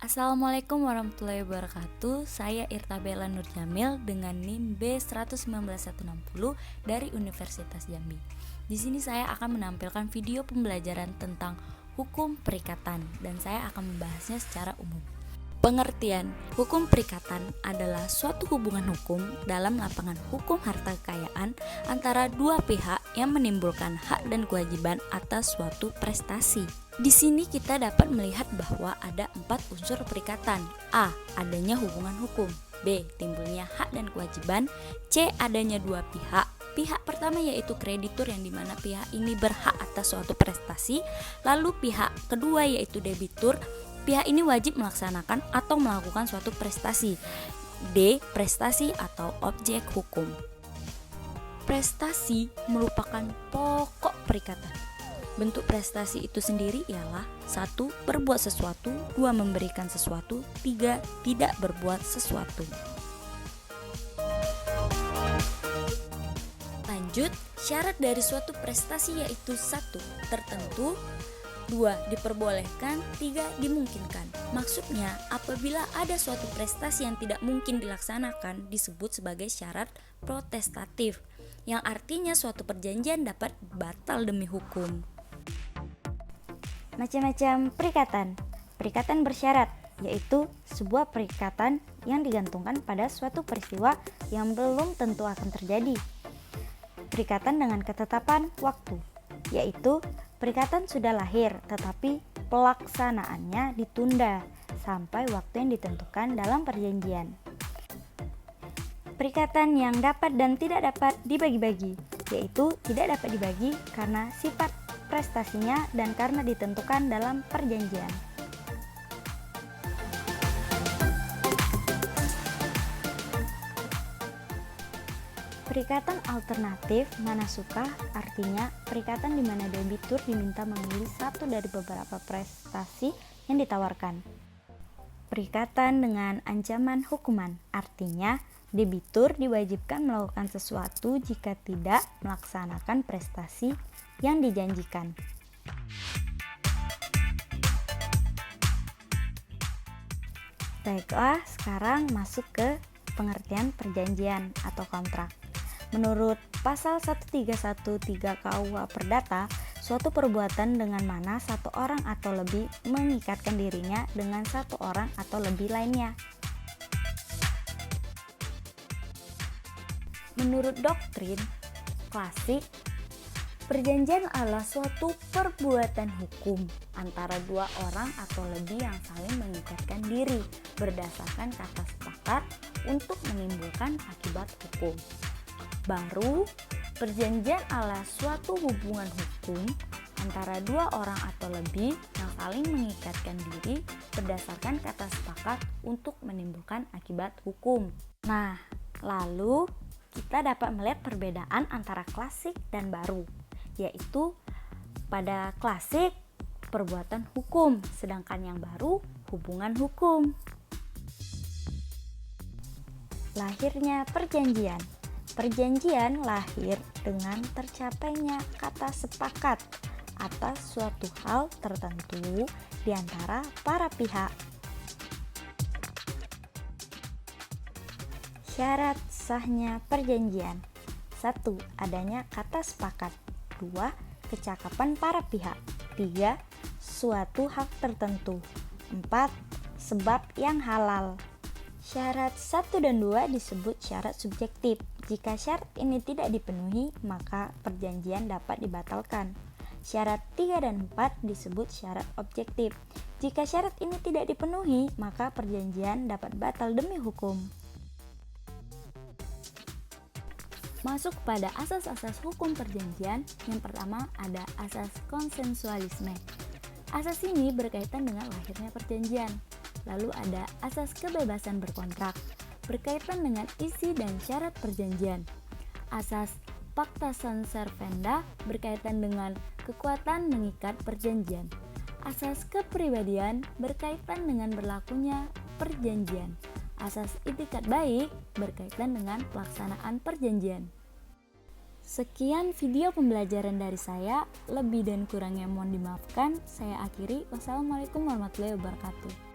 Assalamualaikum warahmatullahi wabarakatuh. Saya Irtabella Nur Jamil dengan NIM B119160 dari Universitas Jambi. Di sini saya akan menampilkan video pembelajaran tentang hukum perikatan dan saya akan membahasnya secara umum. Pengertian hukum perikatan adalah suatu hubungan hukum dalam lapangan hukum harta kekayaan antara dua pihak yang menimbulkan hak dan kewajiban atas suatu prestasi. Di sini kita dapat melihat bahwa ada 4 unsur perikatan. A. Adanya hubungan hukum. B. Timbulnya hak dan kewajiban. C. Adanya dua pihak. Pihak pertama yaitu kreditur yang dimana pihak ini berhak atas suatu prestasi. Lalu pihak kedua yaitu debitur. Pihak ini wajib melaksanakan atau melakukan suatu prestasi. D. Prestasi atau objek hukum. Prestasi merupakan pokok perikatan. Bentuk prestasi itu sendiri ialah 1. Berbuat sesuatu, 2. Memberikan sesuatu, 3. Tidak berbuat sesuatu. Lanjut, syarat dari suatu prestasi yaitu 1. Tertentu, 2. Diperbolehkan, 3. Dimungkinkan. Maksudnya, apabila ada suatu prestasi yang tidak mungkin dilaksanakan disebut sebagai syarat protestatif, yang artinya suatu perjanjian dapat batal demi hukum. Macam-macam perikatan. Perikatan bersyarat, yaitu sebuah perikatan yang digantungkan pada suatu peristiwa yang belum tentu akan terjadi. Perikatan dengan ketetapan waktu, yaitu perikatan sudah lahir tetapi pelaksanaannya ditunda sampai waktu yang ditentukan dalam perjanjian. Perikatan yang dapat dan tidak dapat dibagi-bagi, yaitu tidak dapat dibagi karena sifat prestasinya dan karena ditentukan dalam perjanjian. Perikatan alternatif manasuka artinya perikatan di mana debitur diminta memilih satu dari beberapa prestasi yang ditawarkan. Perikatan dengan ancaman hukuman artinya debitur diwajibkan melakukan sesuatu jika tidak melaksanakan prestasi yang dijanjikan. Baiklah, sekarang masuk ke pengertian perjanjian atau kontrak. Menurut pasal 1313 KUH Perdata, suatu perbuatan dengan mana satu orang atau lebih mengikatkan dirinya dengan satu orang atau lebih lainnya. Menurut doktrin klasik, perjanjian adalah suatu perbuatan hukum antara dua orang atau lebih yang saling mengikatkan diri berdasarkan kata sepakat untuk menimbulkan akibat hukum. Baru, perjanjian adalah suatu hubungan hukum antara dua orang atau lebih yang saling mengikatkan diri berdasarkan kata sepakat untuk menimbulkan akibat hukum. Nah, lalu kita dapat melihat perbedaan antara klasik dan baru, yaitu pada klasik perbuatan hukum, sedangkan yang baru hubungan hukum. Lahirnya perjanjian. Perjanjian lahir dengan tercapainya kata sepakat atas suatu hal tertentu di antara para pihak. Syarat sahnya perjanjian. 1. Adanya kata sepakat. 2. Kecakapan para pihak. 3. Suatu hak tertentu. 4. Sebab yang halal. Syarat 1 dan 2 disebut syarat subjektif. Jika syarat ini tidak dipenuhi, maka perjanjian dapat dibatalkan. Syarat 3 dan 4 disebut syarat objektif. Jika syarat ini tidak dipenuhi, maka perjanjian dapat batal demi hukum. Masuk pada asas-asas hukum perjanjian, yang pertama ada asas konsensualisme. Asas ini berkaitan dengan lahirnya perjanjian. Lalu ada asas kebebasan berkontrak, berkaitan dengan isi dan syarat perjanjian. Asas pacta sunt servanda berkaitan dengan kekuatan mengikat perjanjian. Asas kepribadian berkaitan dengan berlakunya perjanjian. Asas itikat baik berkaitan dengan pelaksanaan perjanjian. Sekian video pembelajaran dari saya, lebih dan kurangnya mohon dimaafkan. Saya akhiri. Wassalamualaikum warahmatullahi wabarakatuh.